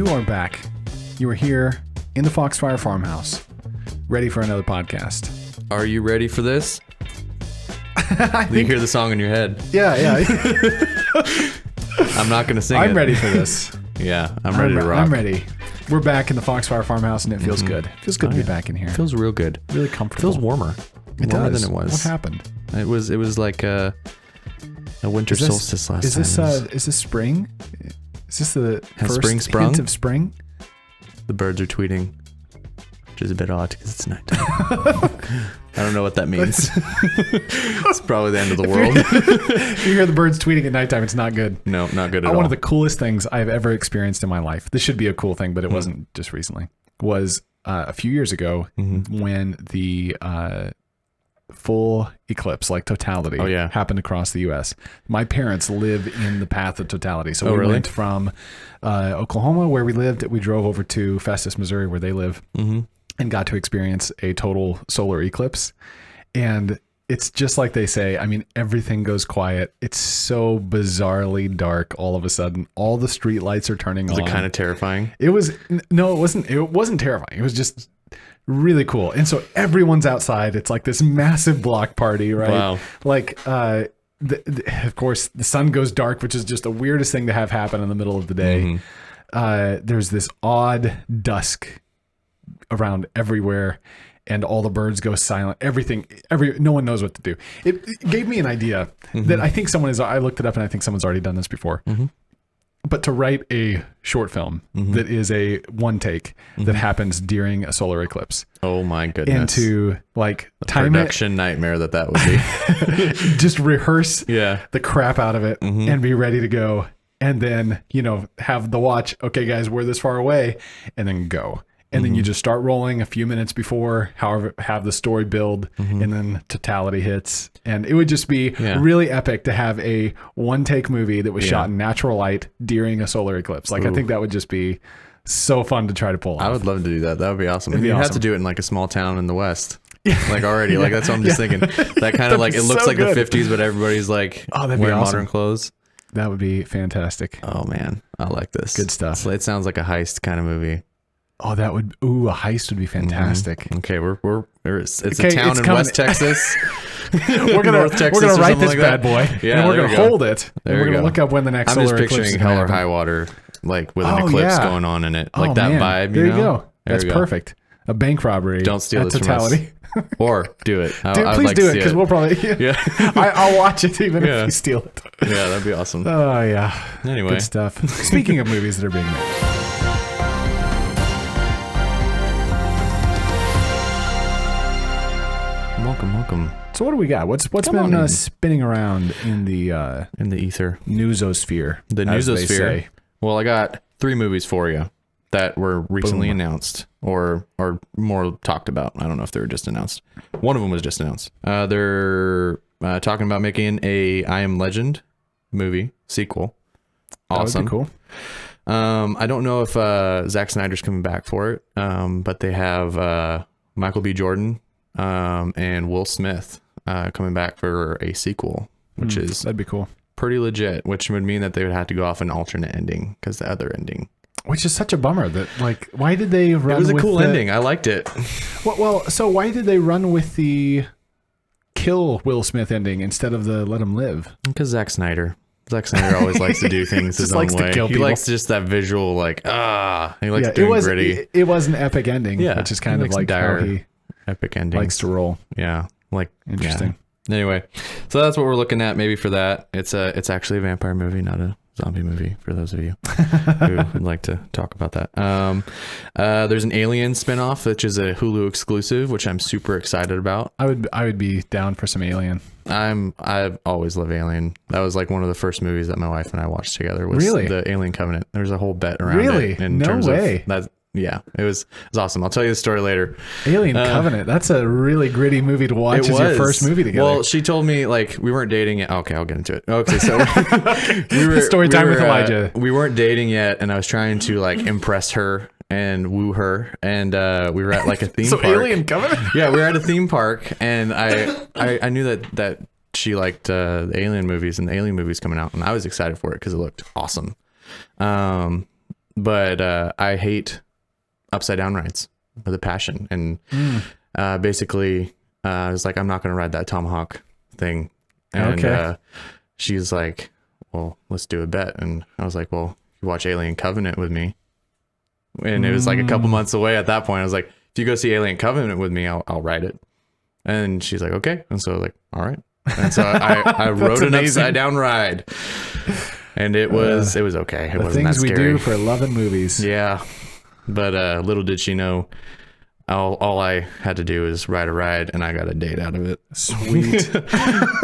You are back. You are here in the Foxfire Farmhouse, ready for another podcast. Are you ready for this? Do you hear the song in your head? Yeah. I'm not going to sing it. I'm ready for this. Yeah, I'm ready to rock. I'm ready. We're back in the Foxfire Farmhouse, and it feels good. It feels good to be back in here. It feels real good. Really comfortable. Feels warmer. It warmer does. than it was. What happened? It was like a winter solstice last time. Is this spring? Is this the Has first spring sprung? hint of spring? The birds are tweeting, which is a bit odd because it's nighttime. I don't know what that means. It's probably the end of the world. If you hear the birds tweeting at nighttime, it's not good. No, not good at all. One of the coolest things I've ever experienced in my life, this should be a cool thing, but it wasn't just recently, was a few years ago when the full eclipse, like totality, happened across the U.S. My parents live in the path of totality. So we went from Oklahoma, where we lived, we drove over to Festus, Missouri, where they live, and got to experience a total solar eclipse. And it's just like they say, I mean, everything goes quiet. It's so bizarrely dark all of a sudden. All the street lights are turning on. Was it kind of terrifying? It wasn't. It wasn't terrifying. It was just really cool. And so everyone's outside. It's like this massive block party, right? Wow. Like, of course, the sun goes dark, which is just the weirdest thing to have happen in the middle of the day. There's this odd dusk around everywhere, and all the birds go silent. No one knows what to do. It gave me an idea that I think I looked it up, and I think someone's already done this before. But to write a short film that is a one take that happens during a solar eclipse. Oh my goodness. And to like time production nightmare that would be. Just rehearse the crap out of it and be ready to go. And then, have the watch. Okay, guys, we're this far away, and then go. And then you just start rolling a few minutes before, however, have the story build, and then totality hits. And it would just be really epic to have a one-take movie that was shot in natural light during a solar eclipse. Like, I think that would just be so fun to try to pull off. I would love to do that. That would be awesome. You have to do it in like a small town in the West. Like already, like that's what I'm just thinking. That kind of like, it looks like the 50s, but everybody's like wearing modern clothes. That would be fantastic. Oh man, I like this. Good stuff. It sounds like a heist kind of movie. Oh, a heist would be fantastic. Okay, it's a town in West Texas. we're gonna write this bad boy, and we're gonna hold it. And we're gonna look up when the next solar eclipse is. I'm just picturing Hell or High Water, like with an eclipse going on in it, like that vibe. There you go. That's perfect. A bank robbery. Don't steal this totality. From us. Or do it. Please do it, because we'll probably. I'll watch it even if you steal it. Yeah, that'd be awesome. Oh yeah. Anyway, good stuff. Speaking of movies that are being made. Welcome. So what do we got? What's been spinning around in the ether, newsosphere? The newsosphere. Well, I got 3 movies for you that were recently announced or more talked about. I don't know if they were just announced. One of them was just announced. They're talking about making a I Am Legend movie sequel. Awesome. That would be cool. I don't know if Zack Snyder's coming back for it, but they have Michael B. Jordan and Will Smith coming back for a sequel, which is that'd be cool, pretty legit. Which would mean that they would have to go off an alternate ending because the other ending, which is such a bummer. That like, why did they run? It was a cool ending. I liked it. Well, so why did they run with the kill Will Smith ending instead of the let him live? Because Zack Snyder always likes to do things his own way. He likes just that visual, like he likes doing gritty. It was an epic ending, which is kind of like dire, how he epic endings. Likes to roll. Yeah, like interesting. Yeah. Anyway, so that's what we're looking at. Maybe for that, it's actually a vampire movie, not a zombie movie. For those of you who would like to talk about that, there's an Alien spinoff, which is a Hulu exclusive, which I'm super excited about. I would be down for some Alien. I've always loved Alien. That was like one of the first movies that my wife and I watched together. Was the Alien Covenant. There's a whole bet around it. No way. Yeah, it was awesome. I'll tell you the story later. Alien Covenant. That's a really gritty movie to watch as your first movie together. Well, she told me like we weren't dating yet. Okay, I'll get into it. Okay, so story time with Elijah. We weren't dating yet, and I was trying to like impress her and woo her, and we were at like a theme park. Alien Covenant? Yeah, we were at a theme park, and I knew that she liked the Alien movies and the Alien movies coming out, and I was excited for it because it looked awesome. But I hate upside down rides with a passion. And basically, I was like, I'm not going to ride that Tomahawk thing. And she's like, well, let's do a bet. And I was like, well, you watch Alien Covenant with me. And it was like a couple months away at that point. I was like, if you go see Alien Covenant with me, I'll ride it. And she's like, okay. And so I was like, all right. And so I rode an upside down ride. And it was okay. It wasn't that scary. Things we do for loving movies. Yeah. But little did she know, all I had to do is ride a ride, and I got a date out of it. Sweet.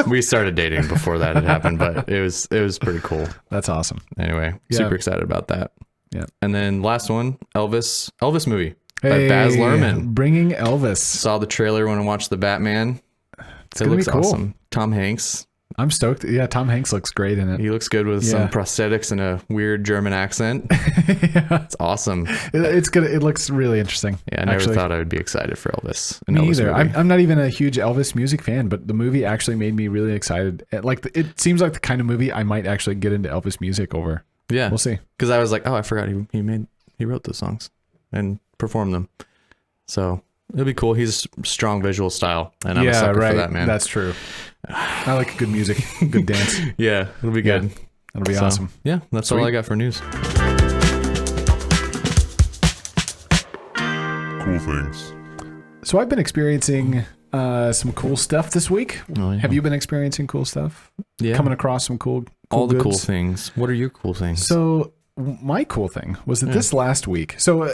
We started dating before that had happened, but it was pretty cool. That's awesome. Anyway, super excited about that. Yeah. And then last one, Elvis movie by Baz Luhrmann. Bringing Elvis. Saw the trailer when I watched the Batman. It looks cool. Awesome. Tom Hanks. I'm stoked. Yeah, Tom Hanks looks great in it. He looks good with some prosthetics and a weird German accent. It's awesome. It's good. It looks really interesting. Yeah, I never thought I would be excited for Elvis. Me either. I'm not even a huge Elvis music fan, but the movie actually made me really excited. It seems like the kind of movie I might actually get into Elvis music over. Yeah, we'll see. Because I was like, oh, I forgot he wrote those songs and performed them. So it'll be cool. He's a strong visual style, and I'm a sucker for that, man. That's true. I like good music, good dance. Yeah, it'll be good. It'll be awesome. Yeah, that's all I got for news. Cool things. So I've been experiencing some cool stuff this week. Oh, yeah. Have you been experiencing cool stuff? Yeah. Coming across some cool all the goods? cool things. What are your cool things? So my cool thing was that this last week, so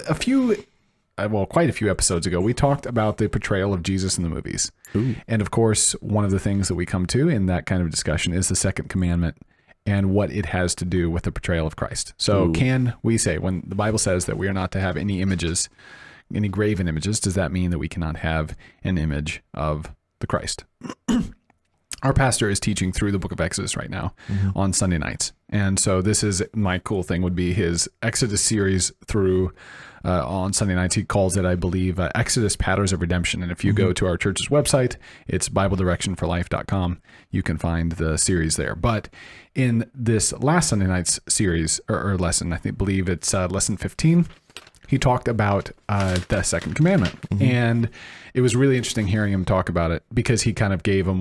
quite a few episodes ago, we talked about the portrayal of Jesus in the movies. Ooh. And of course, one of the things that we come to in that kind of discussion is the Second Commandment and what it has to do with the portrayal of Christ. So can we say, when the Bible says that we are not to have any images, any graven images, does that mean that we cannot have an image of the Christ? Our pastor is teaching through the book of Exodus right now on Sunday nights. And so this is my cool thing would be his Exodus series through on Sunday nights. He calls it, I believe, Exodus Patterns of Redemption. And if you go to our church's website, it's BibleDirectionForLife.com. You can find the series there. But in this last Sunday night's series or lesson, I believe it's lesson 15, he talked about the Second Commandment. And it was really interesting hearing him talk about it because he kind of gave a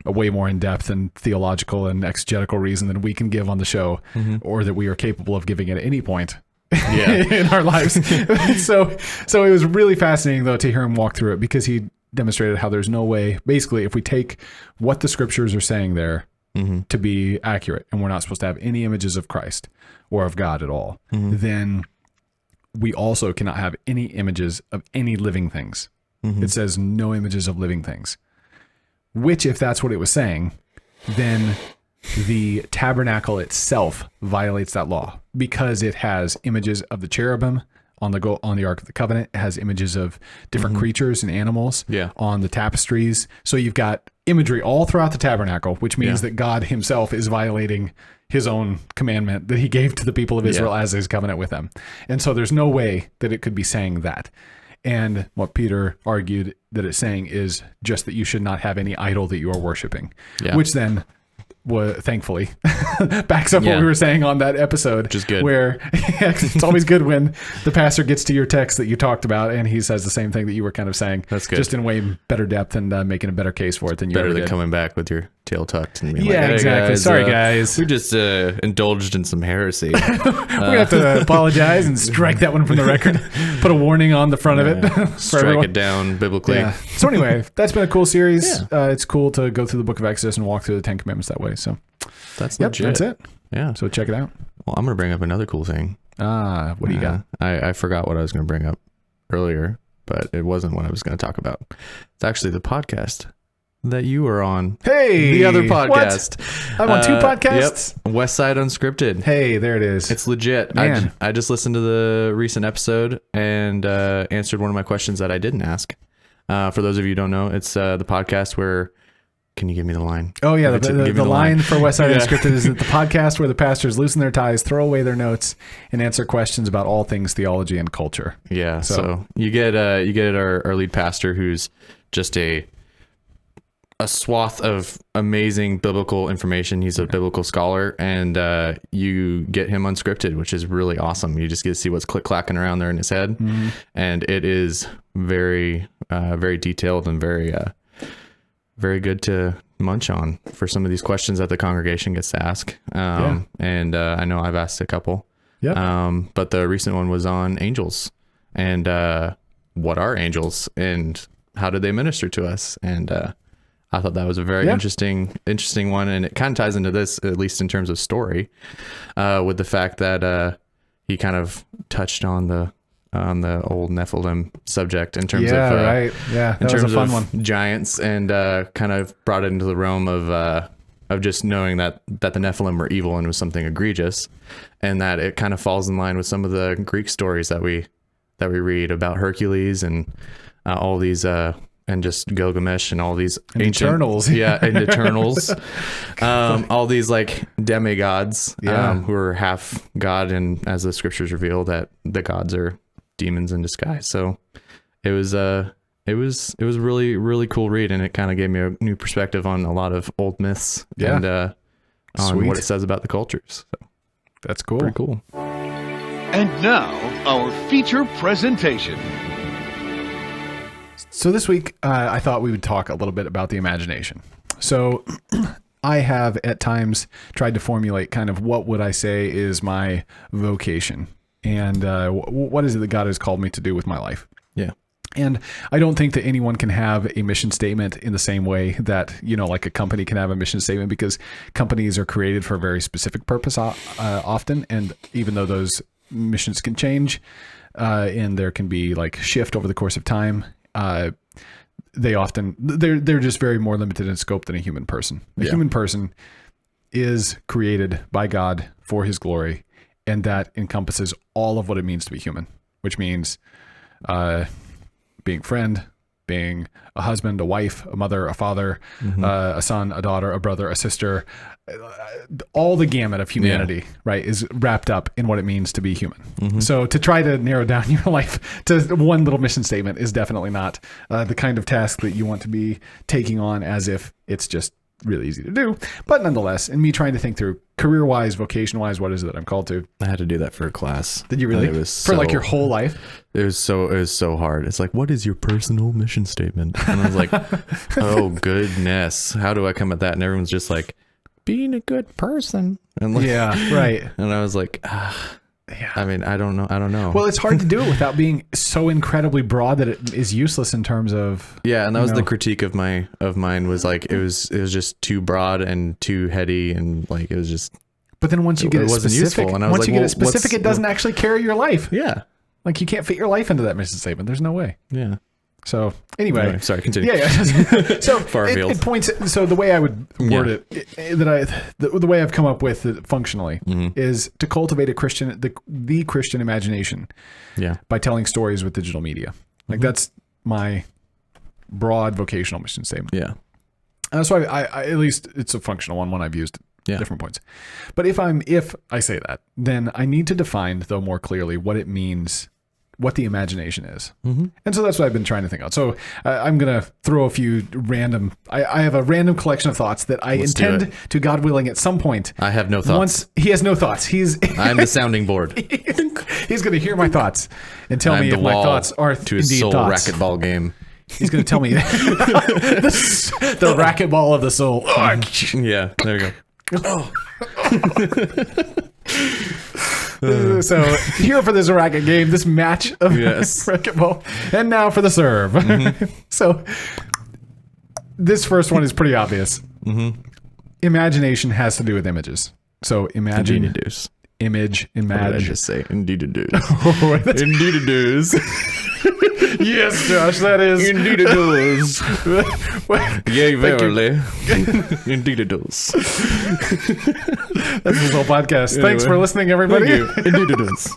way more in-depth and theological and exegetical reason than we can give on the show or that we are capable of giving at any point in our lives. So it was really fascinating, though, to hear him walk through it because he demonstrated how there's no way, basically, if we take what the scriptures are saying there to be accurate, and we're not supposed to have any images of Christ or of God at all, then we also cannot have any images of any living things. It says no images of living things, which if that's what it was saying, then the tabernacle itself violates that law because it has images of the cherubim on the Ark of the Covenant. It has images of different creatures and animals on the tapestries. So you've got imagery all throughout the tabernacle, which means that God himself is violating his own commandment that he gave to the people of Israel as his covenant with them. And so there's no way that it could be saying that. And what Peter argued that it's saying is just that you should not have any idol that you are worshiping, which then thankfully backs up what we were saying on that episode. Which is good. Where it's always good when the pastor gets to your text that you talked about and he says the same thing that you were kind of saying. That's good. Just in way better depth and making a better case for it than you better ever than did. Coming back with your tail tucked and being like, hey, exactly. Guys, sorry, guys. We just indulged in some heresy. We're gonna have to apologize and strike that one from the record. Put a warning on the front of it. Strike it down biblically. Yeah. So anyway, that's been a cool series. It's cool to go through the book of Exodus and walk through the 10 Commandments that way. So that's legit. That's it. Yeah. So check it out. Well, I'm going to bring up another cool thing. What do you got? I forgot what I was going to bring up earlier, but it wasn't what I was going to talk about. It's actually the podcast that you were on. Hey! The other podcast. What? I'm on two podcasts? Yep. West Side Unscripted. Hey, there it is. It's legit. Man. I just listened to the recent episode and answered one of my questions that I didn't ask. For those of you who don't know, it's the podcast where... Can you give me the line? Oh, yeah. The line for West Side Unscripted is that the podcast where the pastors loosen their ties, throw away their notes, and answer questions about all things theology and culture. Yeah. So you get our lead pastor, who's just a a swath of amazing biblical information. He's a biblical scholar, and you get him unscripted, which is really awesome. You just get to see what's click-clacking around there in his head. And it is very, very detailed and very, very good to munch on for some of these questions that the congregation gets to ask. And I know I've asked a couple. But the recent one was on angels and what are angels and how do they minister to us? And I thought that was a very interesting one, and it kind of ties into this, at least in terms of story, with the fact that he kind of touched on the old Nephilim subject in terms of that was a fun one. Giants, and kind of brought it into the realm of just knowing that the Nephilim were evil and was something egregious, and that it kind of falls in line with some of the Greek stories that we read about Hercules and all these and just Gilgamesh and all these and ancient Eternals. and Eternals, all these like demigods who are half God, and as the scriptures reveal that the gods are demons in disguise. So it was really, really cool read, and it kind of gave me a new perspective on a lot of old myths and on what it says about the cultures. So that's cool. Pretty cool. And now our feature presentation. So this week, I thought we would talk a little bit about the imagination. So I have at times tried to formulate kind of what would I say is my vocation, and what is it that God has called me to do with my life. Yeah. And I don't think that anyone can have a mission statement in the same way that, like a company can have a mission statement, because companies are created for a very specific purpose often. And even though those missions can change and there can be like shift over the course of time, they're just very more limited in scope than a human person. A human person is created by God for his glory, and that encompasses all of what it means to be human, which means being a friend, being a husband, a wife, a mother, a father, a son, a daughter, a brother, a sister. All the gamut of humanity, right, is wrapped up in what it means to be human. So to try to narrow down your life to one little mission statement is definitely not the kind of task that you want to be taking on as if it's just really easy to do. But nonetheless, in me trying to think through career-wise, vocation-wise, what is it that I'm called to? I had to do that for a class. Did you really? It was for like your whole life? It was so hard. It's like, what is your personal mission statement? And I was like, oh goodness, how do I come at that? And everyone's just like, being a good person. And like, right. And I was like, I mean, I don't know. Well, it's hard to do it without being so incredibly broad that it is useless in terms of. Yeah, and that was the critique of mine was like it was just too broad and too heady, and like it was just. But then once you get it specific, and I was once you get it specific, it doesn't actually carry your life. Yeah, like you can't fit your life into that mission statement. There's no way. Yeah. So anyway, sorry, continue. Yeah. So far afield. It points. So the way I would word it, the way I've come up with it functionally is to cultivate a Christian, the Christian imagination. Yeah. By telling stories with digital media, like that's my broad vocational mission statement. Yeah. So I at least it's a functional one I've used at different points. But if I say that, then I need to define though more clearly what it means. What the imagination is. And so that's what I've been trying to think out. So I'm going to throw a few random, I have a random collection of thoughts that I intend to, God willing, at some point. I have no thoughts. Once he has no thoughts. I'm the sounding board. He's going to hear my thoughts and tell me if my thoughts are to indeed his soul thoughts. racquetball game. He's going to tell me the racquetball of the soul. Yeah, there you go. So here for this racket game, this match of racquetball, and now for the serve. So this first one is pretty obvious. Imagination has to do with images. So imagine, image, imagine. What did I just say? Indeed-a-doos. Indeed-a-doos. Yes, Josh, that is. Indeed-a-doos. Yea, verily. Indeed-a-doos. That's this whole podcast. Anyway, thanks for listening, everybody. Thank you. Indeed-a-doos.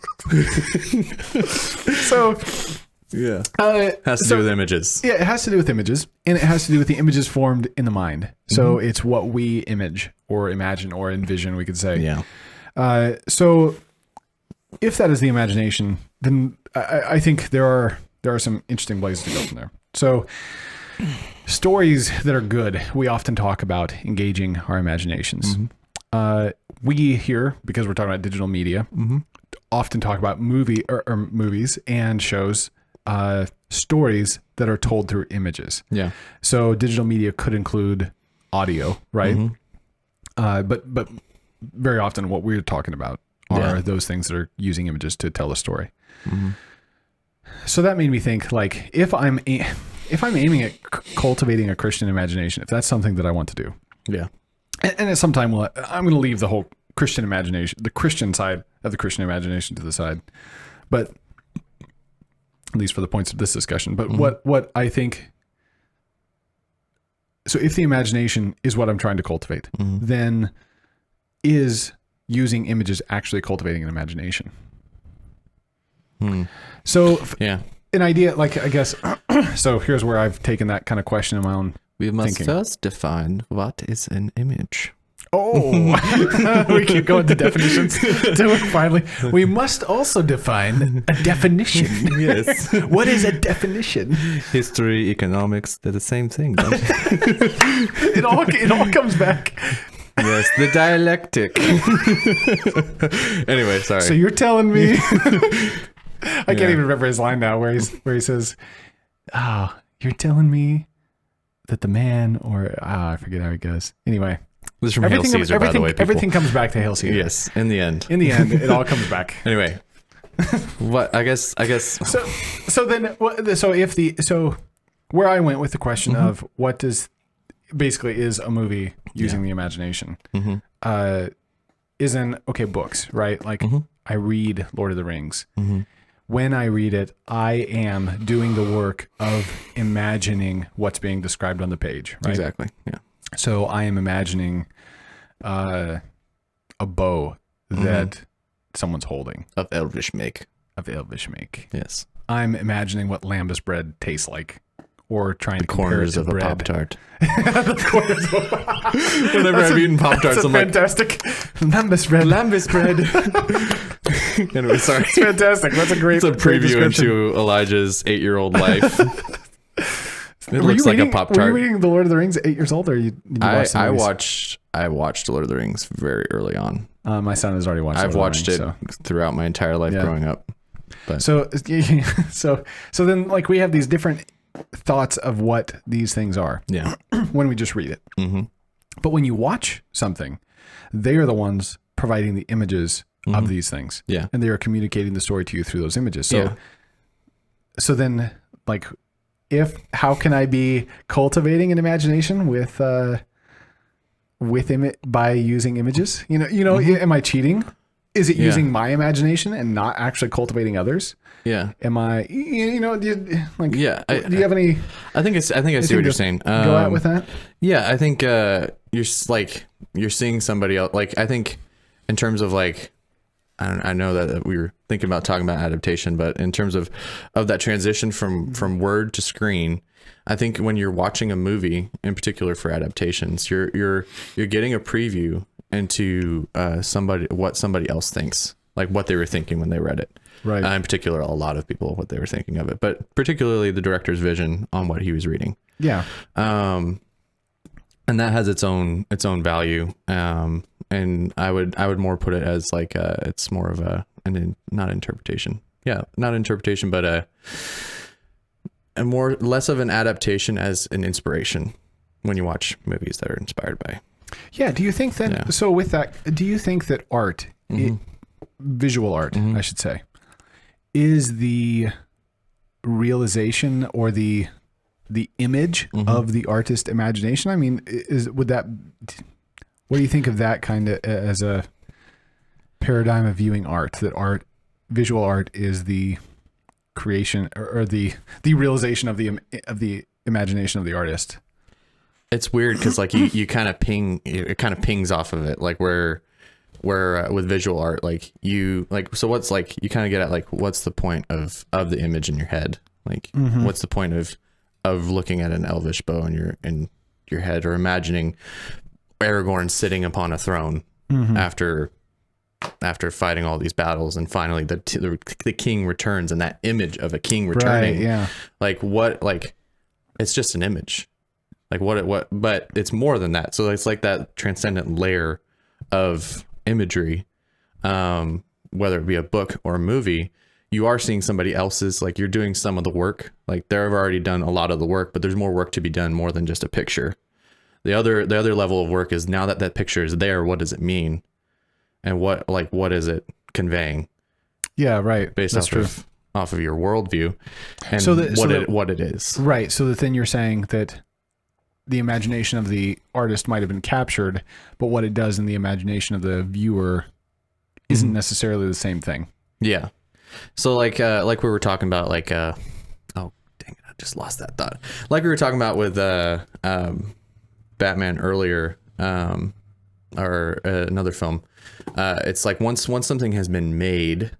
So, yeah. Has to do with images. Yeah, it has to do with images, and it has to do with the images formed in the mind. So it's what we image or imagine or envision, we could say. Yeah. So if that is the imagination, then I think there are some interesting places to go from there. So stories that are good, we often talk about engaging our imaginations. We here, because we're talking about digital media, often talk about movies and shows, stories that are told through images. Yeah. So digital media could include audio, right? But very often what we're talking about are those things that are using images to tell a story. So that made me think, like, if I'm aiming at cultivating a Christian imagination, if that's something that I want to do, and at some time, I'm going to leave the whole Christian imagination, the Christian side of the Christian imagination, to the side, but at least for the points of this discussion. But what I think, so if the imagination is what I'm trying to cultivate, then is using images actually cultivating an imagination? So an idea, like, I guess, so here's where I've taken that kind of question in my own We must thinking. first define what is an image. Oh, we keep going to definitions. So finally, we must also define a definition. Yes. What is a definition? History, economics, they're the same thing. Don't they? It all comes back. Yes, the dialectic. Anyway, sorry. So you're telling me, I can't even remember his line now, where he says, you're telling me that the man, or I forget how he goes. Anyway. This is from Hail Caesar, by the way, people. Everything comes back to Hail Caesar. Yes, in the end. In the end, it all comes back. Anyway, what I guess. So where I went with the question of what is a movie using the imagination, is in books, right? Like I read Lord of the Rings. When I read it, I am doing the work of imagining what's being described on the page, right? Exactly. Yeah. So I am imagining a bow that someone's holding. Of elvish make. Yes. I'm imagining what lambus bread tastes like, or trying to compare it Corners to of a bread. Pop-Tart. The corners of Whenever I've eaten Pop-Tarts, I'm like, fantastic. Lambus bread. anyway, sorry. It's fantastic. That's a great It's a great preview description. into Elijah's 8-year-old life. It Were looks you like a reading- Pop-Tart. Were you reading The Lord of the Rings at 8 years old, or did you watch the movies? I watched Lord of the Rings very early on. My son has already watched. I've Lord of watched the it Rings, throughout my entire life growing up. But So then, like, we have these different thoughts of what these things are yeah. when we just read it. But when you watch something, they are the ones providing the images of these things. Yeah. And they are communicating the story to you through those images. So, Yeah. so then, like, how can I be cultivating an imagination by using images? Am I cheating? Is it using my imagination and not actually cultivating others? Yeah. Am I, do you have any? I think I see what you're saying. Go out with that. Yeah, I think you're seeing somebody else. Like, I think in terms of, like, I know that we were thinking about talking about adaptation, but in terms of that transition from word to screen, I think when you're watching a movie, in particular for adaptations, you're getting a preview into what somebody else thinks, like what they were thinking when they read it. Right. In particular, a lot of people, what they were thinking of it, but particularly the director's vision on what he was reading. Yeah. And that has its own value. And I would more put it as like it's more of not interpretation. Yeah, not interpretation, but a less of an adaptation as an inspiration when you watch movies that are inspired by. Yeah. Do you think that? Yeah. So with that, do you think that art, visual art, I should say, is the realization or the image of the artist imagination? I mean, what do you think of that kind of as a paradigm of viewing art? That visual art is the creation or the realization of the imagination of the artist. It's weird because like you kind of pings off of it, like where with visual art, like so what's like you kind of get at like what's the point of the image in your head? Like what's the point of looking at an elvish bow in your head, or imagining Aragorn sitting upon a throne after fighting all these battles, and finally the king returns, and that image of a king returning, Right, yeah. like it's just an image. Like but it's more than that. So it's like that transcendent layer of imagery, whether it be a book or a movie. You are seeing somebody else's, like you're doing some of the work, like they've already done a lot of the work, but there's more work to be done, more than just a picture. The other level of work is now that picture is there, what does it mean? And what is it conveying? Yeah, right. Based off of your worldview and what it is. Right. So then you're saying that the imagination of the artist might have been captured, but what it does in the imagination of the viewer isn't necessarily the same thing. Yeah. So like we were talking about, like, oh dang it, I just lost that thought. Like we were talking about with Batman earlier, or another film. It's like once something has been made,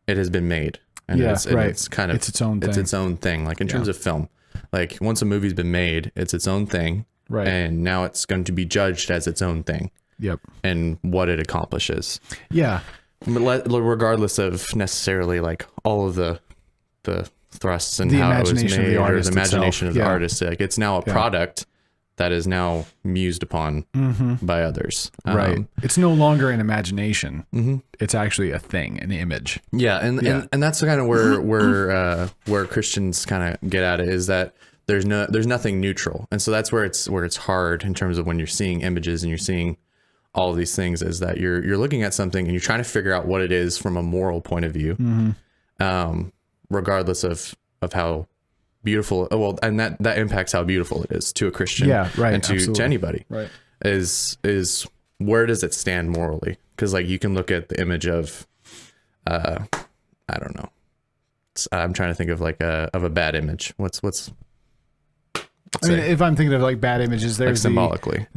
it has been made, and right. It's kind of its own thing. It's its own thing. Like in terms of film, like once a movie's been made, it's its own thing, right? And now it's going to be judged as its own thing. Yep. And what it accomplishes. Yeah. Regardless of necessarily like all of the thrusts and the how it was made, or the imagination of the artist. Like it's now a product that is now mused upon by others. Right. It's no longer an imagination. It's actually a thing, an image. Yeah. And that's kind of where Christians kind of get at it, is that there's nothing neutral. And so that's where it's hard in terms of when you're seeing images and you're seeing all of these things, is that you're looking at something and you're trying to figure out what it is from a moral point of view, regardless of how beautiful. Well, and that impacts how beautiful it is to a Christian, right, and to anybody. Right. Is where does it stand morally? Because like you can look at the image of, I don't know. I'm trying to think of like a bad image. What's I mean, if I'm thinking of like bad images, there's like symbolically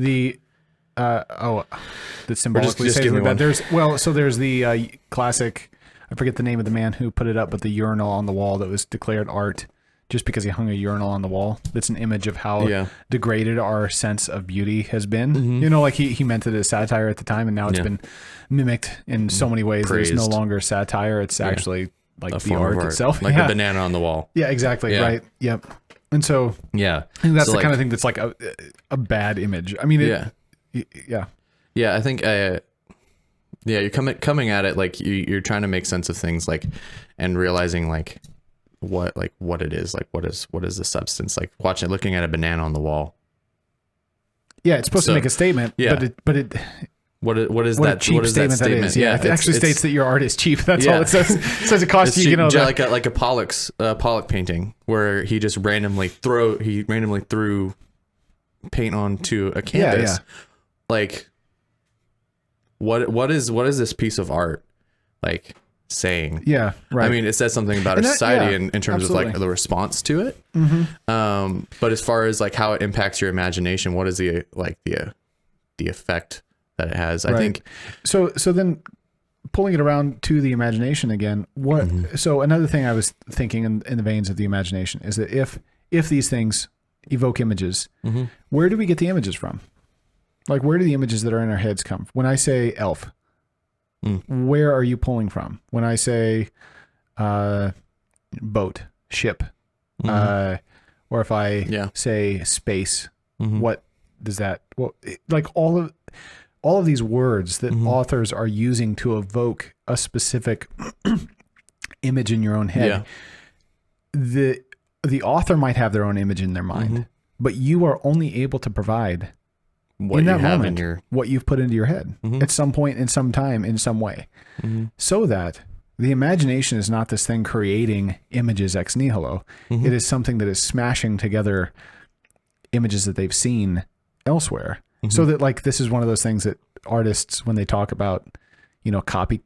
that symbolically just says give me bad. one. There's the classic, I forget the name of the man who put it up, but the urinal on the wall that was declared art just because he hung a urinal on the wall. That's an image of how degraded our sense of beauty has been. You know, like he meant it as satire at the time, and now it's been mimicked in so many ways. Praised. There's no longer satire. It's actually like the art itself. Like the banana on the wall. Yeah, exactly. Yeah. Right. Yep. And so I think that's the kind of thing that's like a bad image. I mean, I think you're coming at it like you're trying to make sense of things, like, and realizing like what it is, like what is the substance, like looking at a banana on the wall. Yeah, it's supposed to make a statement. Yeah, but it what is that cheap statement? That is. Yeah, it actually states that your art is cheap. That's all it says. It says it costs you, like a Pollock painting where he just randomly threw paint onto a canvas. Like what is this piece of art like saying? Yeah, right. I mean, it says something about our society in terms of like the response to it. But as far as like how it impacts your imagination, what is the effect that it has? I think so then pulling it around to the imagination again, so another thing I was thinking in the veins of the imagination is that if these things evoke images, where do we get the images from? Like, where do the images that are in our heads come? When I say elf, where are you pulling from? When I say boat, ship, or if I say space, what does that? Well, like all of these words that authors are using to evoke a specific image in your own head. Yeah. The author might have their own image in their mind, but you are only able to provide what in that moment what you've put into your head at some point, in some time, in some way, so that the imagination is not this thing creating images ex nihilo. It is something that is smashing together images that they've seen elsewhere. So that, like, this is one of those things that artists, when they talk about, copying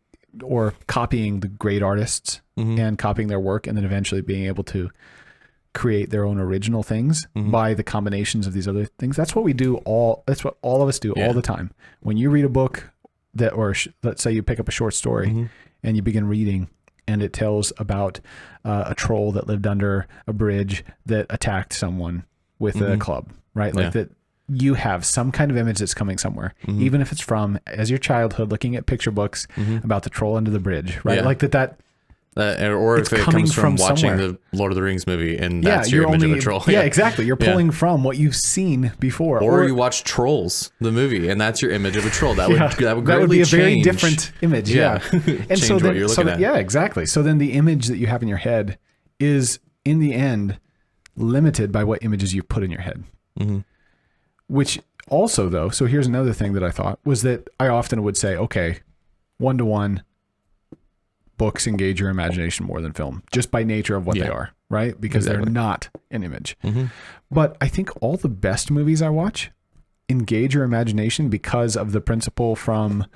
the great artists and copying their work, and then eventually being able to create their own original things by the combinations of these other things. That's what we do that's what all of us do all the time. When you read a book let's say you pick up a short story and you begin reading, and it tells about a troll that lived under a bridge that attacked someone with a club, right? Like that. You have some kind of image that's coming somewhere, even if it's from as your childhood looking at picture books about the troll under the bridge, right? Like that Or It's if it coming comes from from watching somewhere. the Lord of the Rings movie and that's your image of a troll. Yeah, exactly. You're pulling from what you've seen before. Or you watch Trolls, the movie, and that's your image of a troll. That would greatly be a change. very different image. Yeah. And Change so what then, you're looking at. yeah, exactly. So then the image that you have in your head is in the end limited by what images you put in your head. Mm-hmm. Which also though, so here's another thing that I thought was that I often would say, okay, 1-to-1 books engage your imagination more than film, just by nature of what they are, right? Because they're not an image. Mm-hmm. But I think all the best movies I watch engage your imagination because of the principle from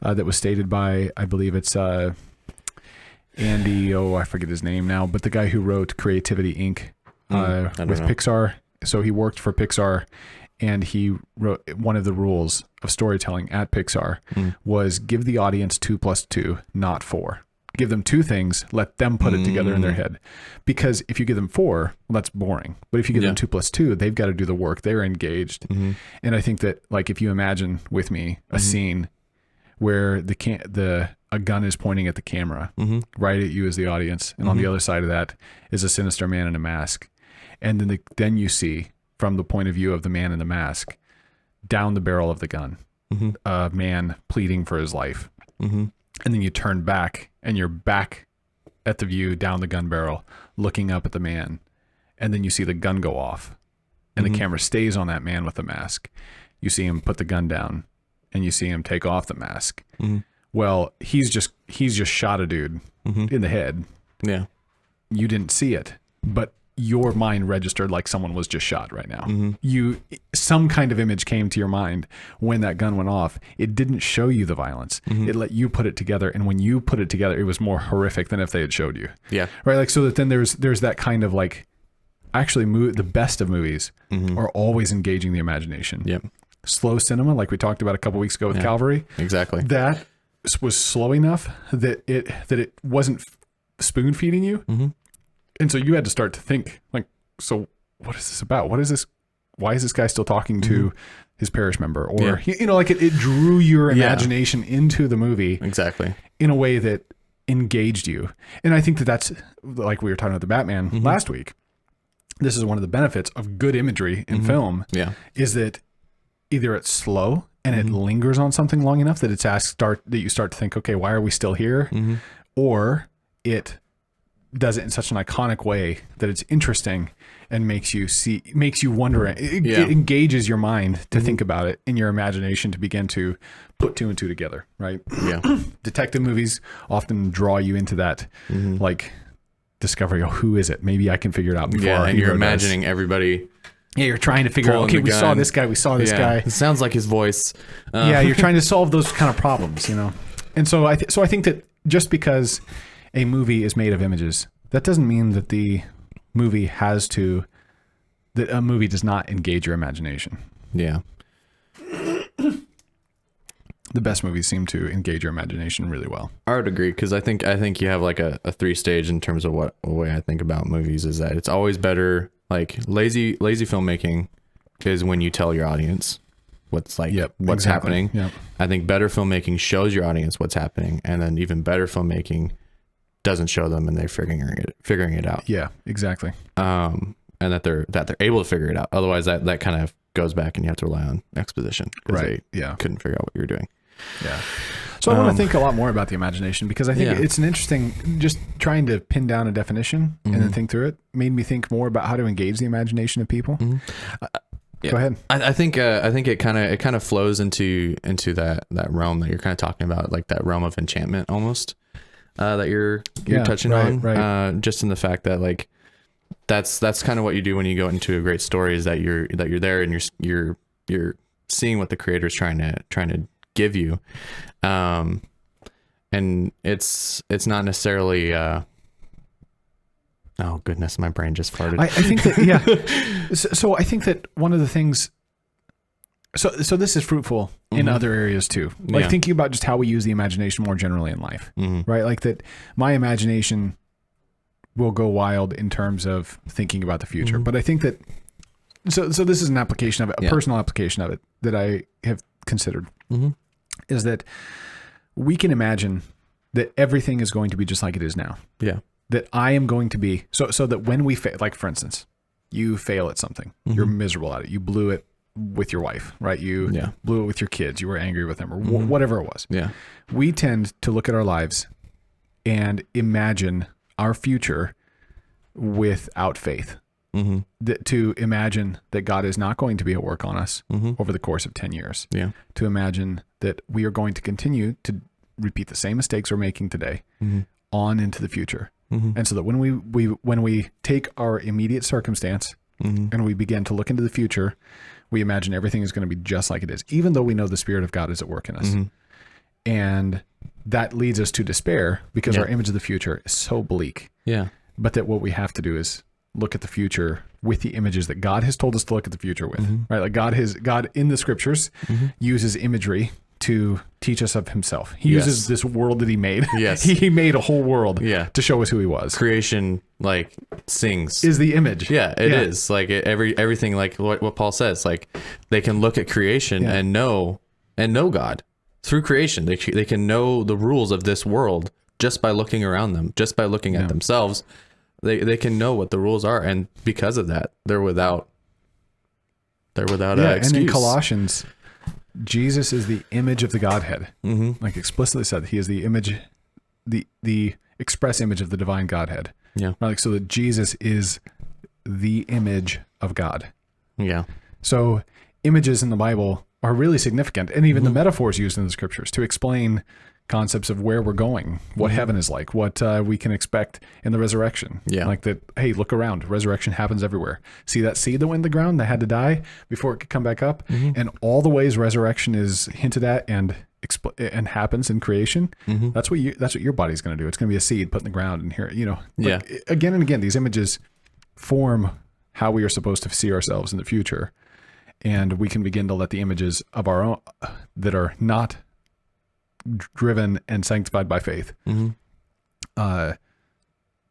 that was stated by, I believe it's Andy, I forget his name now, but the guy who wrote Creativity Inc. With Pixar. So he worked for Pixar, and he wrote one of the rules of storytelling at Pixar was give the audience 2 + 2, not 4. Give them 2 things, let them put it together in their head. Because if you give them 4, well, that's boring. But if you give them 2 + 2, they've got to do the work. They're engaged. And I think that, like, if you imagine with me a scene where a gun is pointing at the camera, right at you as the audience, and on the other side of that is a sinister man in a mask, and then you see from the point of view of the man in the mask down the barrel of the gun, a man pleading for his life. And then you turn back and you're back at the view down the gun barrel looking up at the man, and then you see the gun go off and the camera stays on that man with the mask. You see him put the gun down and you see him take off the mask. Well, he's just shot a dude in the head. Yeah. You didn't see it, but your mind registered like someone was just shot right now. Some kind of image came to your mind when that gun went off. It didn't show you the violence. It let you put it together, and when you put it together, it was more horrific than if they had showed you. Yeah. Right. Like, so that then there's that kind of like, actually, the best of movies are always engaging the imagination. Yep. Slow cinema, like we talked about a couple weeks ago with Calvary. Exactly. That was slow enough that it wasn't spoon feeding you. And so you had to start to think, like, so what is this about? What is this? Why is this guy still talking to his parish member? Or, like it drew your imagination into the movie. Exactly. In a way that engaged you. And I think that's, like we were talking about the Batman last week, this is one of the benefits of good imagery in film. Yeah. Is that either it's slow and it lingers on something long enough that that you start to think, okay, why are we still here? Or it does it in such an iconic way that it's interesting and makes you wonder. It engages your mind to think about it in your imagination, to begin to put 2 and 2 together, right? Yeah. Detective movies often draw you into that, like, discovery. Oh, who is it? Maybe I can figure it out before. Yeah, and you're imagining everything. Yeah, you're trying to figure out, okay, we saw this guy, guy. It sounds like his voice. You're trying to solve those kind of problems, And so I think that just because a movie is made of images, that doesn't mean that a movie does not engage your imagination. Yeah. The best movies seem to engage your imagination really well. I would agree, because I think you have like a 3-stage in terms of what way I think about movies is that it's always better. Like lazy filmmaking is when you tell your audience what's happening. Yep. I think better filmmaking shows your audience what's happening, and then even better filmmaking doesn't show them and they're figuring it out. Yeah, exactly. And that they're able to figure it out. Otherwise that kind of goes back and you have to rely on exposition. Right. Yeah. Couldn't figure out what you were doing. Yeah. So I want to think a lot more about the imagination, because I think it's an interesting, just trying to pin down a definition and then think through it made me think more about how to engage the imagination of people. Go ahead. I think it kind of flows into that realm that you're kind of talking about, like that realm of enchantment almost, that you're touching on. Right. Just in the fact that, like, that's kind of what you do when you go into a great story, is that you're there and you're seeing what the creator's trying to give you, and it's not necessarily oh goodness, my brain just farted. I think that so I think that one of the things, so this is fruitful in other areas too, like thinking about just how we use the imagination more generally in life, right? Like that my imagination will go wild in terms of thinking about the future, but I think that so this is an application of it, a personal application of it that I have considered, is that we can imagine that everything is going to be just like it is now. Yeah. That I am going to be, so that when we fail, like for instance, you fail at something, you're miserable at it. You blew it with your wife, right? You blew it with your kids. You were angry with them or whatever it was. Yeah. We tend to look at our lives and imagine our future without faith. To imagine that God is not going to be at work on us over the course of 10 years. Yeah. To imagine that we are going to continue to repeat the same mistakes we're making today on into the future. And so that when we take our immediate circumstance and we begin to look into the future, we imagine everything is going to be just like it is, even though we know the Spirit of God is at work in us. And that leads us to despair because our image of the future is so bleak. Yeah. But that what we have to do is look at the future with the images that God has told us to look at the future with, right? Like God in the scriptures uses imagery to teach us of himself. He uses this world that he made. Yes. He made a whole world to show us who he was. Creation, like, sings. Is the image. Yeah, it is. Like, everything, like what Paul says, like, they can look at creation and know God. Through creation, they can know the rules of this world just by looking around them, just by looking at themselves. They can know what the rules are, and because of that, they're without excuse. And in Colossians, Jesus is the image of the Godhead. Like explicitly said, he is the image, the express image of the divine Godhead. Yeah. Like, so that Jesus is the image of God. Yeah. So images in the Bible are really significant, and even the metaphors used in the scriptures to explain concepts of where we're going, what heaven is like, what we can expect in the resurrection. Yeah. Like that, hey, look around. Resurrection happens everywhere. See that seed that went in the ground that had to die before it could come back up? And all the ways resurrection is hinted at and happens in creation, that's what your body's going to do. It's going to be a seed put in the ground, and here, again and again, these images form how we are supposed to see ourselves in the future. And we can begin to let the images of our own that are not driven and sanctified by faith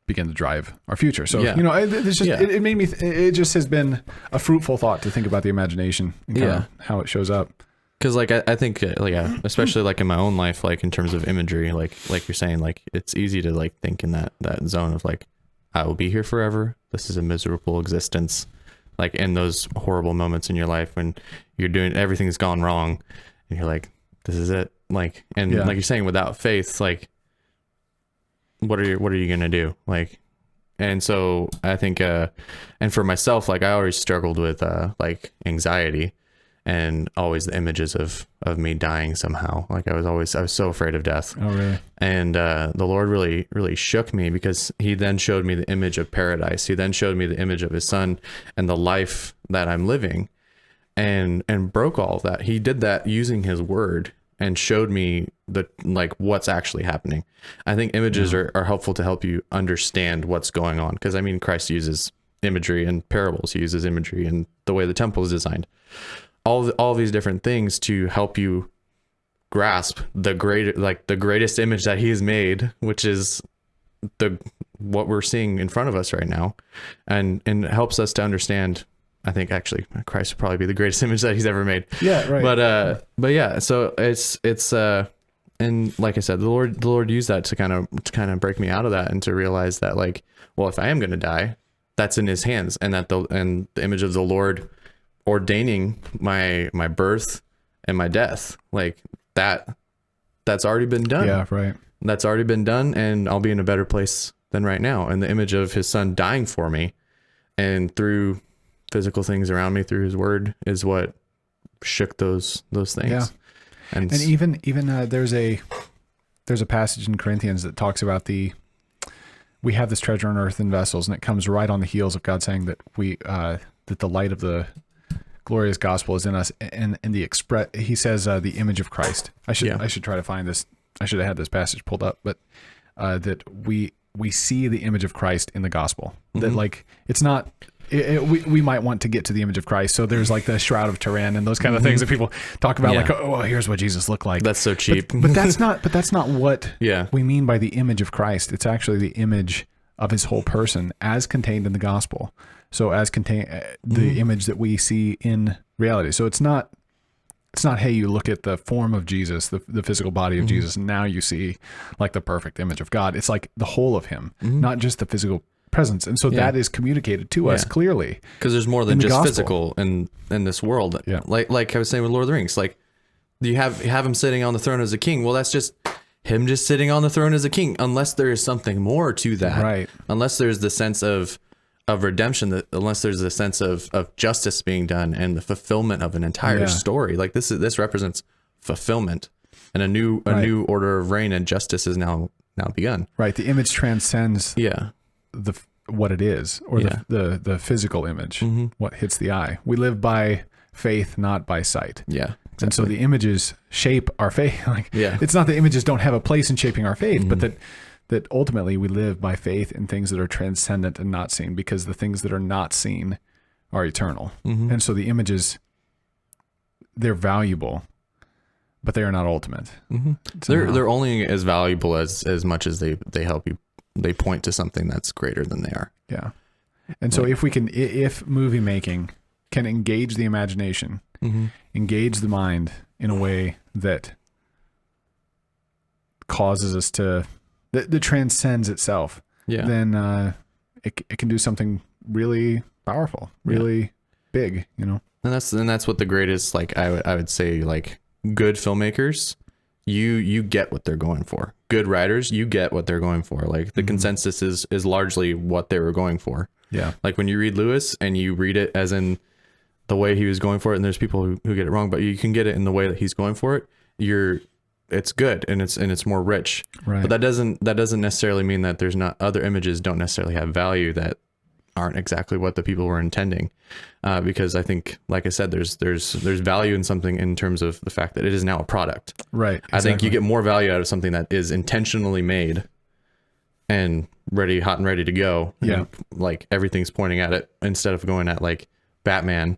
begin to drive our future. So, it's just, it made me, it just has been a fruitful thought to think about the imagination and kind of how it shows up. Cause like, I think especially like in my own life, like in terms of imagery, like you're saying, like it's easy to like think in that zone of like, I will be here forever. This is a miserable existence. Like in those horrible moments in your life when you're doing, everything's gone wrong and you're like, this is it. Like, and like you're saying, without faith, like, what are you going to do? Like, and so I think, and for myself, like I always struggled with, like anxiety and always the images of me dying somehow. Like I was so afraid of death. Oh, really? And, the Lord really, really shook me because he then showed me the image of paradise. He then showed me the image of his son and the life that I'm living and broke all of that. He did that using his word and showed me what's actually happening. I think images are helpful to help you understand what's going on. Cause I mean, Christ uses imagery in parables. He uses imagery in the way the temple is designed. All these different things to help you grasp the greatest image that he has made, which is what we're seeing in front of us right now. And it helps us to understand, I think actually Christ would probably be the greatest image that he's ever made. Yeah. Right. But yeah, so it's and like I said, the Lord used that to kind of break me out of that and to realize that like, well, if I am going to die, that's in his hands, and that the image of the Lord ordaining my birth and my death, like that's already been done. Yeah. Right. That's already been done, and I'll be in a better place than right now. And the image of his son dying for me and through physical things around me through his word is what shook those things. Yeah. And even there's a passage in Corinthians that talks about we have this treasure on earth in vessels, and it comes right on the heels of God saying that that the light of the glorious gospel is in us, and he says the image of Christ. I should try to find this. I should have had this passage pulled up, but that we see the image of Christ in the gospel. That like it's not. We might want to get to the image of Christ. So there's like the shroud of Turin and those kind of things that people talk about, like, oh, well, here's what Jesus looked like. That's so cheap. But that's not what Yeah. we mean by the image of Christ. It's actually the image of his whole person as contained in the gospel. So as contain the image that we see in reality. So it's not It's not, hey, you look at the form of Jesus, the physical body of Jesus, and now you see like the perfect image of God. It's like the whole of him, not just the physical presence. And so that is communicated to us clearly. Because there's more than just gospel. physical in this world. Yeah. Like I was saying with Lord of the Rings, like you have him sitting on the throne as a king. Well, that's just him just sitting on the throne as a king, unless there is something more to that. Right. Unless there's the sense of redemption, unless there's a sense of justice being done and the fulfillment of an entire story. Like this represents fulfillment, and a new order of reign and justice is now begun. Right. The image transcends what it is, or the physical image, what hits the eye. We live by faith, not by sight. Yeah. Exactly. And so the images shape our faith. It's not that images don't have a place in shaping our faith, but that ultimately we live by faith in things that are transcendent and not seen, because the things that are not seen are eternal. And so the images, they're valuable, but they are not ultimate. They're only as valuable as much as they help you. They point to something that's greater than they are. Yeah. And so if movie making can engage the imagination, engage the mind in a way that causes us to, that transcends itself, then it can do something really powerful, really big, And that's what the greatest, like I would say, like good filmmakers, you get what they're going for. Good writers, you get what they're going for. Like the consensus is largely what they were going for. Yeah. Like when you read Lewis and you read it as in the way he was going for it, and there's people who get it wrong, but you can get it in the way that he's going for it. It's good and it's more rich. Right. But that doesn't necessarily mean that there's not other images don't necessarily have value that aren't exactly what the people were intending. Because I think, like I said, there's value in something in terms of the fact that it is now a product. Right. Exactly. I think you get more value out of something that is intentionally made and hot and ready to go. Yeah. And, like everything's pointing at it, instead of going at like Batman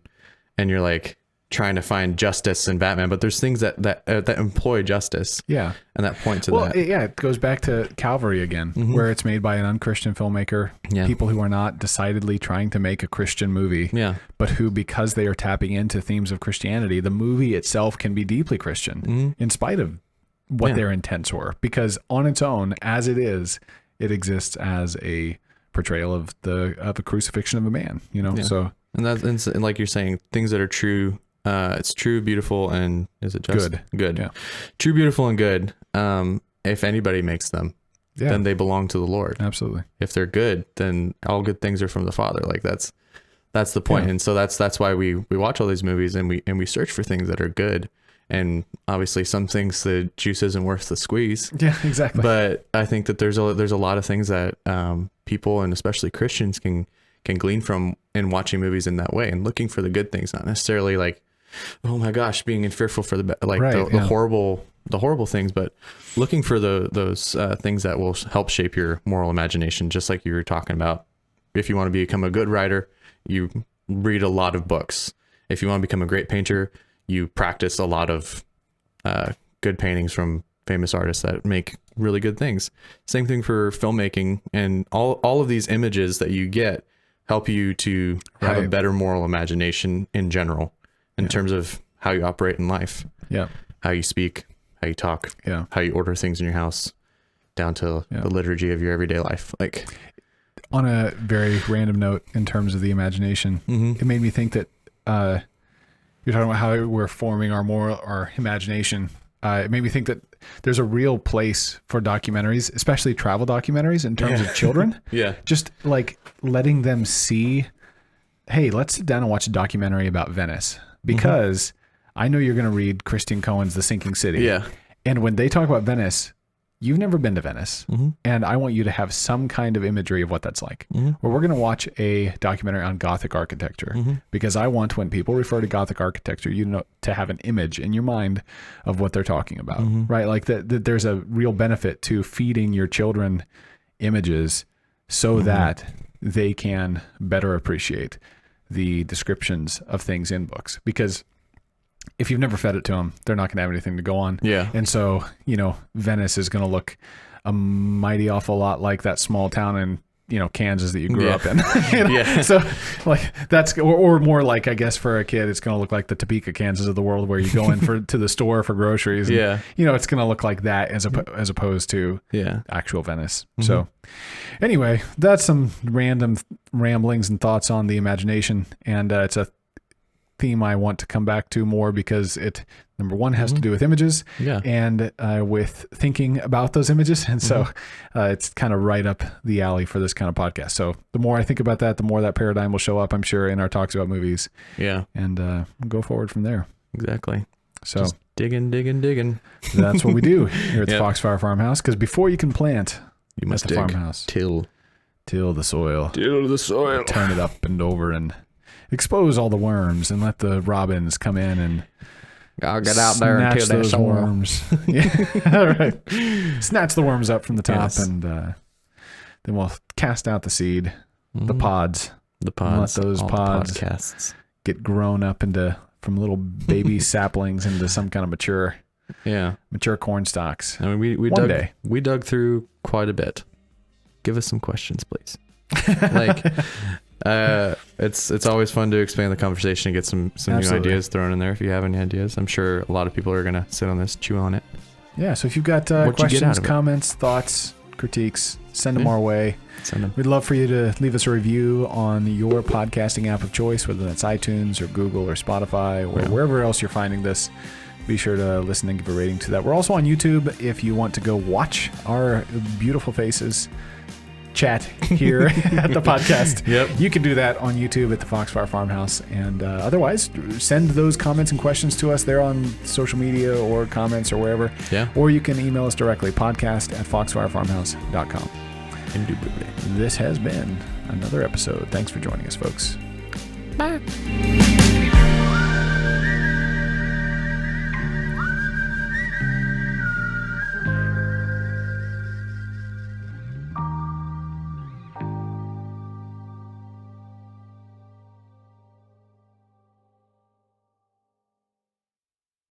and you're like trying to find justice in Batman, but there's things that employ justice. Yeah. And that point to that. It goes back to Calvary again, where it's made by an unchristian filmmaker, people who are not decidedly trying to make a Christian movie, but who, because they are tapping into themes of Christianity, the movie itself can be deeply Christian in spite of what their intents were, because on its own, as it is, it exists as a portrayal of a crucifixion of a man, so. And like you're saying, things that are true, it's true, beautiful, and is it just good? Yeah. True, beautiful, and good. If anybody makes them, then they belong to the Lord. Absolutely. If they're good, then all good things are from the Father. Like that's the point. And so that's why we watch all these movies and we search for things that are good. And obviously some things the juice isn't worth the squeeze. Yeah, exactly. But I think that there's a lot of things that people, and especially Christians, can glean from in watching movies in that way and looking for the good things, not necessarily like, oh my gosh, being fearful for the horrible things, but looking for those things that will help shape your moral imagination. Just like you were talking about, if you want to become a good writer, you read a lot of books. If you want to become a great painter, you practice a lot of good paintings from famous artists that make really good things. Same thing for filmmaking, and all of these images that you get help you to have a better moral imagination in general, in terms of how you operate in life, how you speak, how you talk, how you order things in your house, down to the liturgy of your everyday life. Like, on a very random note, in terms of the imagination, it made me think that you're talking about how we're forming our imagination. It made me think that there's a real place for documentaries, especially travel documentaries, in terms of children. Just like letting them see, hey, let's sit down and watch a documentary about Venice, because I know you're going to read Christian Cohen's The Sinking City. And when they talk about Venice, you've never been to Venice. And I want you to have some kind of imagery of what that's like. Or we're going to watch a documentary on Gothic architecture, because I want, when people refer to Gothic architecture, to have an image in your mind of what they're talking about, right? Like that there's a real benefit to feeding your children images so that they can better appreciate the descriptions of things in books. Because if you've never fed it to them, they're not going to have anything to go on. And so, Venice is going to look a mighty awful lot like that small town in, Kansas that you grew Yeah. up in. Yeah. So like that's or more like, I guess for a kid it's going to look like the Topeka, Kansas of the world, where you go in to the store for groceries. And, Yeah. it's going to look like that as opposed to actual Venice. So anyway, that's some random ramblings and thoughts on the imagination, and it's a theme I want to come back to more because it, number one, has to do with images and with thinking about those images. And so it's kind of right up the alley for this kind of podcast. So the more I think about that, the more that paradigm will show up, I'm sure, in our talks about movies. Yeah. And we'll go forward from there. Exactly. So just digging. that's what we do here at the Foxfire Farmhouse. Because before you can plant, You must at the dig. farmhouse, Till the soil. Till the soil. Turn it up and over and expose all the worms and let the robins come in and I'll get out there and till that those soil. worms. All right. Snatch the worms up from the top, and then we'll cast out the seed, the pods. The pods. Let those all pods the podcasts. get grown up from little baby saplings into some kind of mature corn stalks. I mean, we dug through quite a bit. Give us some questions, please. Like, it's always fun to expand the conversation and get some new ideas thrown in there. If you have any ideas, I'm sure a lot of people are gonna sit on this, chew on it. Yeah. So if you've got questions, comments, thoughts, critiques, send them our way. Send them. We'd love for you to leave us a review on your podcasting app of choice, whether that's iTunes or Google or Spotify or wherever else you're finding this. Be sure to listen and give a rating to that. We're also on YouTube if you want to go watch our beautiful faces chat here at the podcast. Yep. You can do that on YouTube at the Foxfire Farmhouse. And otherwise, send those comments and questions to us there on social media or comments or wherever. Yeah. Or you can email us directly, podcast@foxfirefarmhouse.com. Indubitably. This has been another episode. Thanks for joining us, folks. Bye.